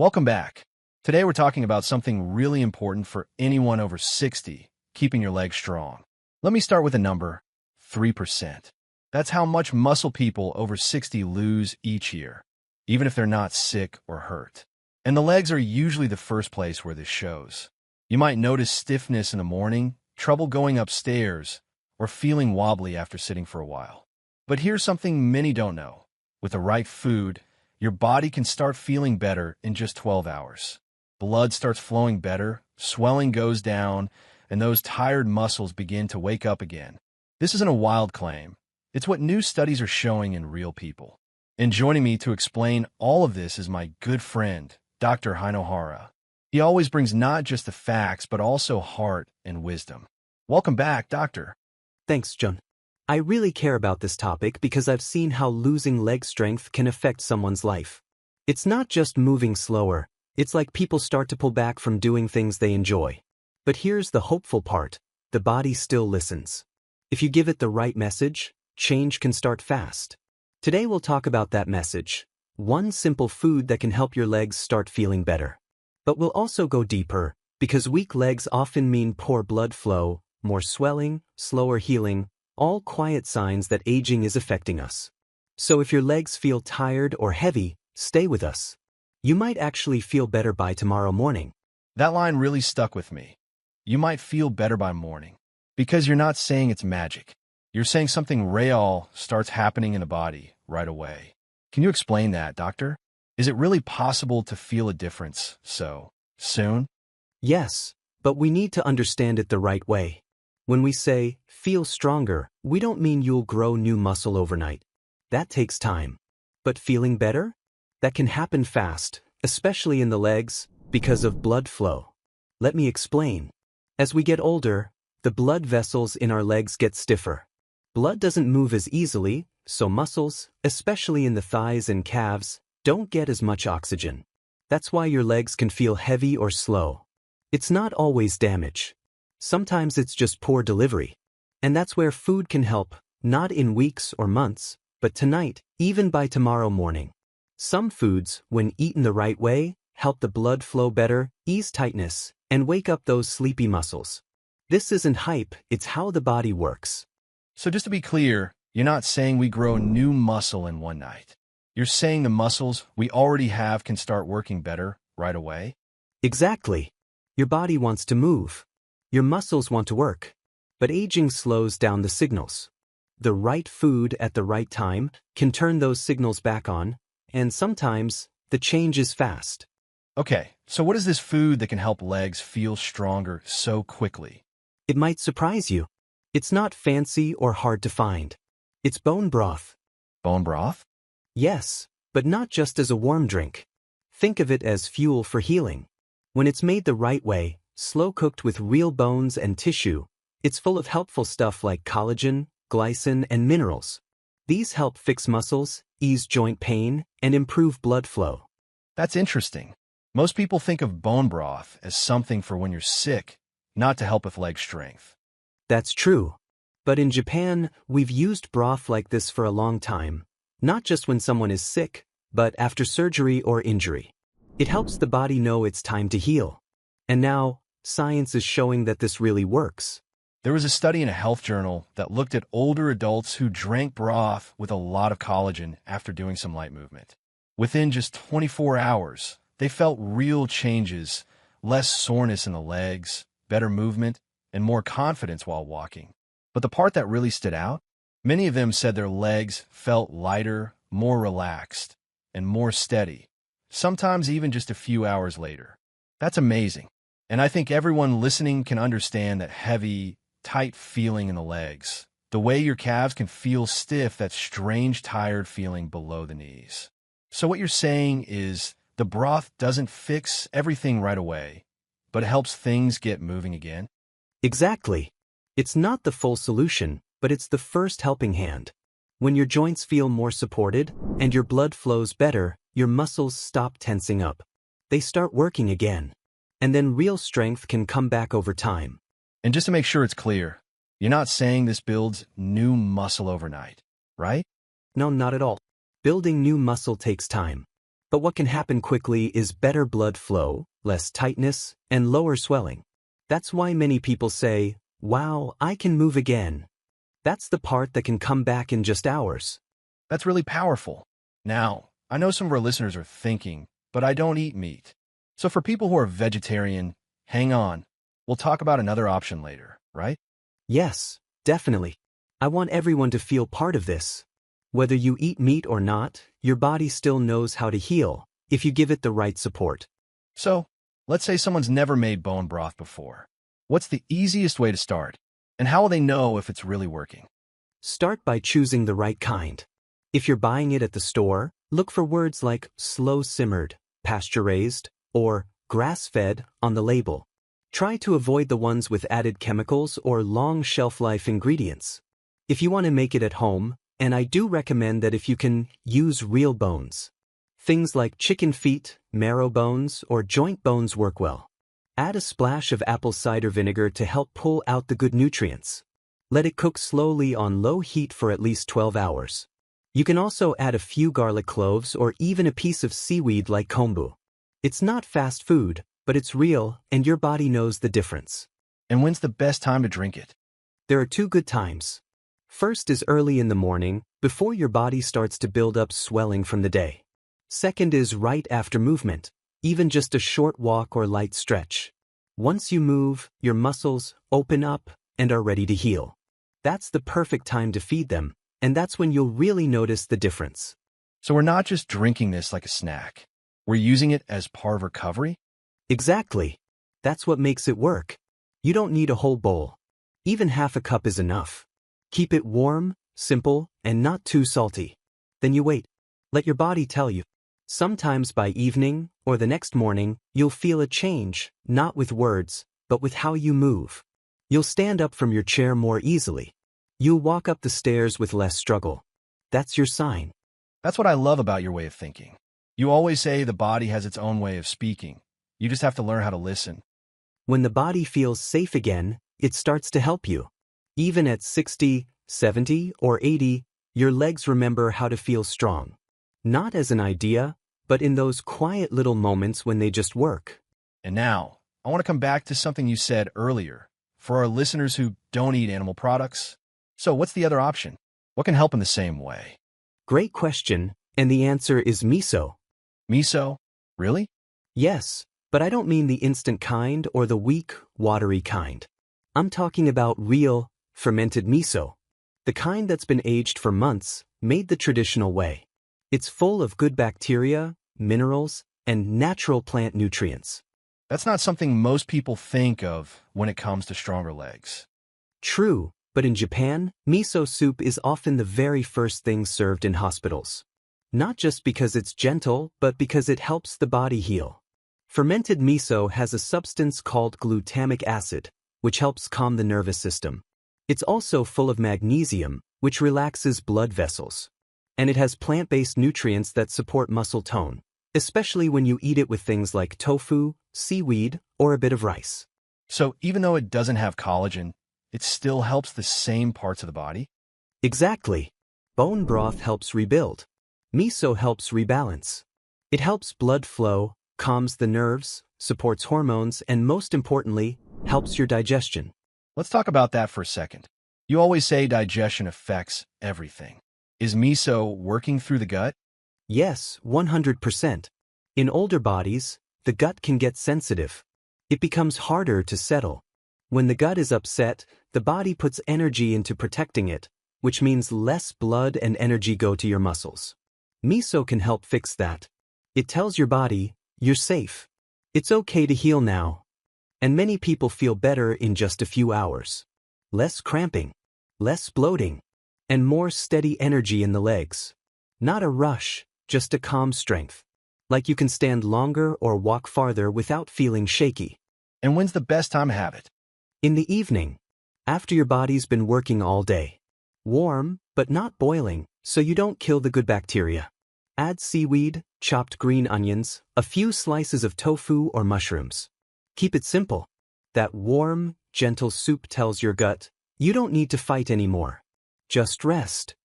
Welcome back. Today we're talking about something really important for anyone over 60, keeping your legs strong. Let me start with a number, 3%. That's how much muscle people over 60 lose each year, even if they're not sick or hurt. And the legs are usually the first place where this shows. You might notice stiffness in the morning, trouble going upstairs, or feeling wobbly after sitting for a while. But here's something many don't know. With the right food, your body can start feeling better in just 12 hours. Blood starts flowing better, swelling goes down, and those tired muscles begin to wake up again. This isn't a wild claim. It's what new studies are showing in real people. And joining me to explain all of this is my good friend, Dr. Hinohara. He always brings not just the facts, but also heart and wisdom. Welcome back, Doctor. Thanks, John. I really care about this topic because I've seen how losing leg strength can affect someone's life. It's not just moving slower. It's like people start to pull back from doing things they enjoy. But here's the hopeful part. The body still listens. If you give it the right message, change can start fast. Today we'll talk about that message. One simple food that can help your legs start feeling better. But we'll also go deeper, because weak legs often mean poor blood flow, more swelling, slower healing, all quiet signs that aging is affecting us. So if your legs feel tired or heavy, stay with us. You might actually feel better by tomorrow morning. That line really stuck with me. You might feel better by morning. Because you're not saying it's magic. You're saying something real starts happening in the body right away. Can you explain that, doctor? Is it really possible to feel a difference so soon? Yes, but we need to understand it the right way. When we say, feel stronger, we don't mean you'll grow new muscle overnight. That takes time. But feeling better? That can happen fast, especially in the legs, because of blood flow. Let me explain. As we get older, the blood vessels in our legs get stiffer. Blood doesn't move as easily, so muscles, especially in the thighs and calves, don't get as much oxygen. That's why your legs can feel heavy or slow. It's not always damage. Sometimes it's just poor delivery. And that's where food can help, not in weeks or months, but tonight, even by tomorrow morning. Some foods, when eaten the right way, help the blood flow better, ease tightness, and wake up those sleepy muscles. This isn't hype, it's how the body works. So just to be clear, you're not saying we grow new muscle in one night. You're saying the muscles we already have can start working better right away? Exactly. Your body wants to move. Your muscles want to work. But aging slows down the signals. The right food at the right time can turn those signals back on, and sometimes the change is fast. Okay, so what is this food that can help legs feel stronger so quickly? It might surprise you. It's not fancy or hard to find. It's bone broth. Bone broth? Yes, but not just as a warm drink. Think of it as fuel for healing. When it's made the right way, slow cooked with real bones and tissue, it's full of helpful stuff like collagen, glycine, and minerals. These help fix muscles, ease joint pain, and improve blood flow. That's interesting. Most people think of bone broth as something for when you're sick, not to help with leg strength. That's true. But in Japan, we've used broth like this for a long time, not just when someone is sick, but after surgery or injury. It helps the body know it's time to heal. And now, science is showing that this really works. There was a study in a health journal that looked at older adults who drank broth with a lot of collagen after doing some light movement. Within just 24 hours, they felt real changes, less soreness in the legs, better movement, and more confidence while walking. But the part that really stood out, many of them said their legs felt lighter, more relaxed, and more steady, sometimes even just a few hours later. That's amazing. And I think everyone listening can understand that heavy, tight feeling in the legs, the way your calves can feel stiff, that strange, tired feeling below the knees. So what you're saying is the broth doesn't fix everything right away, but it helps things get moving again? Exactly. It's not the full solution, but it's the first helping hand. When your joints feel more supported and your blood flows better, your muscles stop tensing up. They start working again. And then real strength can come back over time. And just to make sure it's clear, you're not saying this builds new muscle overnight, right? No, not at all. Building new muscle takes time. But what can happen quickly is better blood flow, less tightness, and lower swelling. That's why many people say, "Wow, I can move again." That's the part that can come back in just hours. That's really powerful. Now, I know some of our listeners are thinking, but I don't eat meat. So for people who are vegetarian, hang on. We'll talk about another option later, right? Yes, definitely. I want everyone to feel part of this. Whether you eat meat or not, your body still knows how to heal if you give it the right support. So, let's say someone's never made bone broth before. What's the easiest way to start? And how will they know if it's really working? Start by choosing the right kind. If you're buying it at the store, look for words like slow-simmered, pasture-raised, or grass-fed on the label. Try to avoid the ones with added chemicals or long shelf-life ingredients. If you want to make it at home, and I do recommend that if you can, use real bones. Things like chicken feet, marrow bones, or joint bones work well. Add a splash of apple cider vinegar to help pull out the good nutrients. Let it cook slowly on low heat for at least 12 hours. You can also add a few garlic cloves or even a piece of seaweed like kombu. It's not fast food, but it's real and your body knows the difference. And when's the best time to drink it? There are two good times. First is early in the morning, before your body starts to build up swelling from the day. Second is right after movement, even just a short walk or light stretch. Once you move, your muscles open up and are ready to heal. That's the perfect time to feed them, and that's when you'll really notice the difference. So we're not just drinking this like a snack. We're using it as part of recovery? Exactly. That's what makes it work. You don't need a whole bowl. Even half a cup is enough. Keep it warm, simple, and not too salty. Then you wait. Let your body tell you. Sometimes by evening or the next morning, you'll feel a change, not with words, but with how you move. You'll stand up from your chair more easily. You'll walk up the stairs with less struggle. That's your sign. That's what I love about your way of thinking. You always say the body has its own way of speaking. You just have to learn how to listen. When the body feels safe again, it starts to help you. Even at 60, 70, or 80, your legs remember how to feel strong. Not as an idea, but in those quiet little moments when they just work. And now, I want to come back to something you said earlier. For our listeners who don't eat animal products, so what's the other option? What can help in the same way? Great question, and the answer is miso. Miso? Really? Yes, but I don't mean the instant kind or the weak, watery kind. I'm talking about real, fermented miso. The kind that's been aged for months, made the traditional way. It's full of good bacteria, minerals, and natural plant nutrients. That's not something most people think of when it comes to stronger legs. True, but in Japan, miso soup is often the very first thing served in hospitals. Not just because it's gentle, but because it helps the body heal. Fermented miso has a substance called glutamic acid, which helps calm the nervous system. It's also full of magnesium, which relaxes blood vessels. And it has plant-based nutrients that support muscle tone, especially when you eat it with things like tofu, seaweed, or a bit of rice. So even though it doesn't have collagen, it still helps the same parts of the body? Exactly. Bone broth helps rebuild. Miso helps rebalance. It helps blood flow, calms the nerves, supports hormones, and most importantly, helps your digestion. Let's talk about that for a second. You always say digestion affects everything. Is miso working through the gut? Yes, 100%. In older bodies, the gut can get sensitive. It becomes harder to settle. When the gut is upset, the body puts energy into protecting it, which means less blood and energy go to your muscles. Miso can help fix that. It tells your body, you're safe. It's okay to heal now. And many people feel better in just a few hours. Less cramping, less bloating, and more steady energy in the legs. Not a rush, just a calm strength. Like you can stand longer or walk farther without feeling shaky. And when's the best time to have it? In the evening, after your body's been working all day. Warm, but not boiling, so you don't kill the good bacteria. Add seaweed, chopped green onions, a few slices of tofu or mushrooms. Keep it simple. That warm, gentle soup tells your gut, you don't need to fight anymore. Just rest.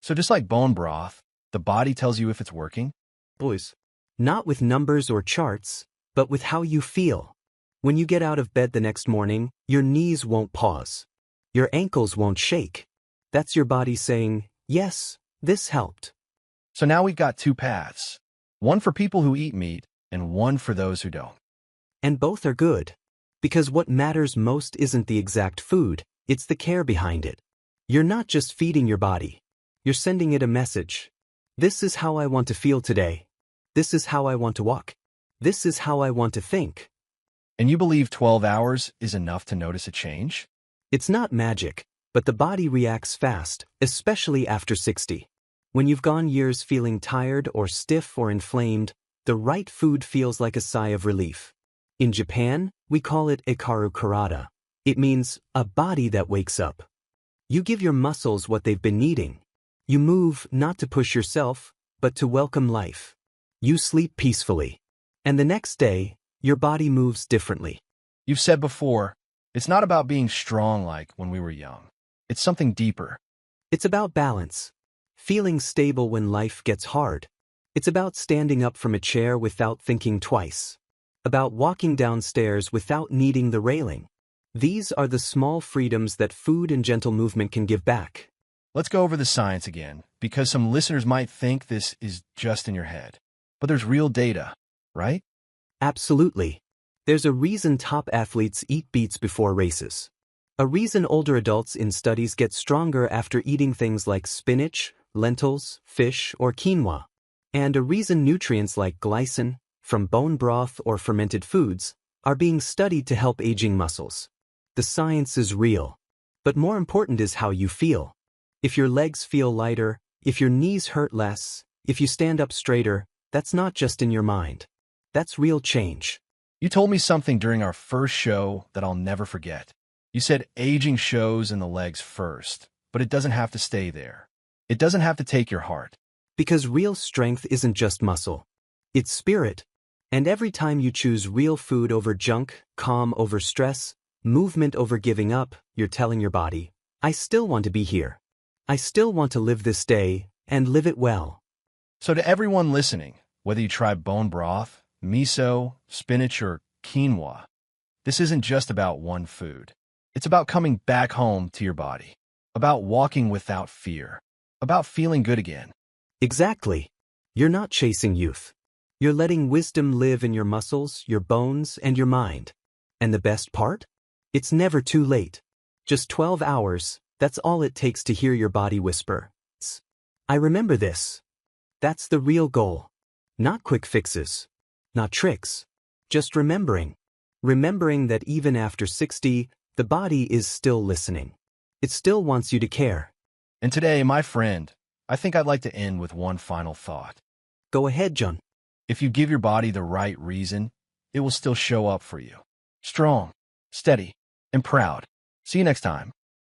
So just like bone broth, the body tells you if it's working? Boys. Not with numbers or charts, but with how you feel. When you get out of bed the next morning, your knees won't pause. Your ankles won't shake. That's your body saying, yes, this helped. So now we've got two paths. One for people who eat meat and one for those who don't. And both are good. Because what matters most isn't the exact food, it's the care behind it. You're not just feeding your body. You're sending it a message. This is how I want to feel today. This is how I want to walk. This is how I want to think. And you believe 12 hours is enough to notice a change? It's not magic, but the body reacts fast, especially after 60. When you've gone years feeling tired or stiff or inflamed, the right food feels like a sigh of relief. In Japan, we call it ikaru karada. It means a body that wakes up. You give your muscles what they've been needing. You move not to push yourself, but to welcome life. You sleep peacefully. And the next day, your body moves differently. You've said before, it's not about being strong like when we were young. It's something deeper. It's about balance. Feeling stable when life gets hard. It's about standing up from a chair without thinking twice. About walking downstairs without needing the railing. These are the small freedoms that food and gentle movement can give back. Let's go over the science again, because some listeners might think this is just in your head. But there's real data, right? Absolutely. There's a reason top athletes eat beets before races. A reason older adults in studies get stronger after eating things like spinach, lentils, fish, or quinoa. And a reason nutrients like glycine, from bone broth or fermented foods, are being studied to help aging muscles. The science is real. But more important is how you feel. If your legs feel lighter, if your knees hurt less, if you stand up straighter, that's not just in your mind. That's real change. You told me something during our first show that I'll never forget. You said aging shows in the legs first, but it doesn't have to stay there. It doesn't have to take your heart. Because real strength isn't just muscle. It's spirit. And every time you choose real food over junk, calm over stress, movement over giving up, you're telling your body, I still want to be here. I still want to live this day, and live it well. So to everyone listening, whether you try bone broth, miso, spinach, or quinoa, this isn't just about one food. It's about coming back home to your body, about walking without fear, about feeling good again. Exactly. You're not chasing youth. You're letting wisdom live in your muscles, your bones, and your mind. And the best part? It's never too late. Just 12 hours, that's all it takes to hear your body whisper, I remember this. That's the real goal. Not quick fixes. Not tricks. Just remembering. Remembering that even after 60, the body is still listening. It still wants you to care. And today, my friend, I think I'd like to end with one final thought. Go ahead, John. If you give your body the right reason, it will still show up for you. Strong, steady, and proud. See you next time.